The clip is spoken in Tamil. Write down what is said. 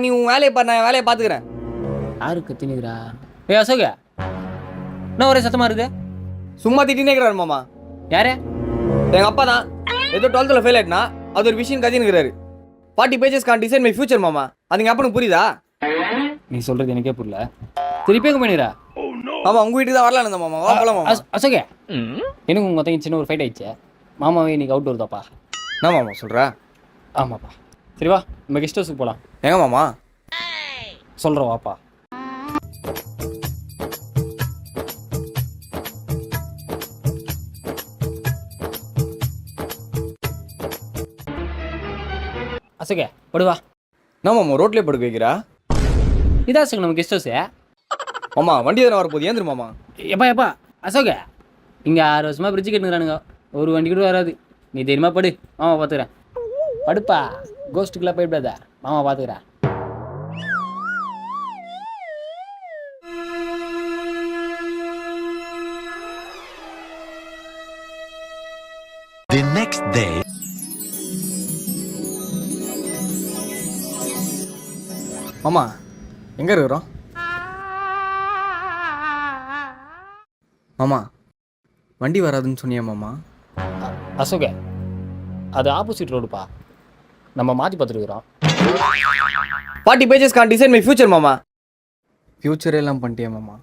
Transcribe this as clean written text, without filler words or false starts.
நீ உன் வேலையை பாரு, நான் என் வேலையை பார்த்துக்கிறேன். யாரு கத்தினுக்குறா? ஏய் அசோக, என்ன ஒரே சத்தமா இருக்குது? சும்மா திட்டினே இருக்கிறாரு மாமா. யாரு? எங்கள் அப்பா தான். ஏதோ 12th ஃபெயில் ஆயிட்டுனா அது ஒரு விஷயம் கத்தினுக்கிறாரு. 40 pages can design my future மாமா. அது எங்கள் அப்பனுக்கு புரியுதா? நீ சொல்றது எனக்கே புரியல. திருப்பி எங்க பண்ணிடுறா? மாமா உங்கள் வீட்டுக்கு தான் வரலான்னு இருந்தேன் மாமா. வா போலாம் மாமா. அசோக, எனக்கு உங்க மொத்தம் சின்ன ஒரு ஃபைட் ஆயிடுச்சு. மாமாவே இன்னைக்கு அவுட் வருதாப்பா? என்ன மாமா சொல்கிறா? ஆமாப்பா. சரி வா, நம்ம கெஸ்ட் ஹவுஸுக்கு போகலாம். எங்க மாமா? சொல்கிறோம் வாப்பா. அசோக படுவா. என்ன மாமா ரோட்லேயே படுக்க வைக்கிறா? இதான் அசோக் நம்ம கெஸ்ட் ஹவுஸு. மாமா வண்டி தானே வரப்போகுது, ஏந்திரு மாமா. எப்பா அசோக, இங்கே 6 வருஷமாக பிரிட்ஜு கட்டுங்கிறானுங்க. ஒரு வண்டி கூட வராது. நீ தெரியுமா படு, மாமா பார்த்துக்கிறேன். படுப்பா, கோஸ்ட்டுக்கெல்லாம் போயிடாத, மாமா பார்த்துக்கிறேன். The next day. மாமா எங்கே இருக்கிறோம்? மாமா வண்டி வராதுன்னு சொன்னியா மாமா? அசோக, அது ஆப்போசிட் ரோடுப்பா. நம்ம மாற்றி பார்த்துருக்குறோம். 40 pages can design my future மாமா. ஃபியூச்சர் எல்லாம் பண்ணிட்டியா மாமா?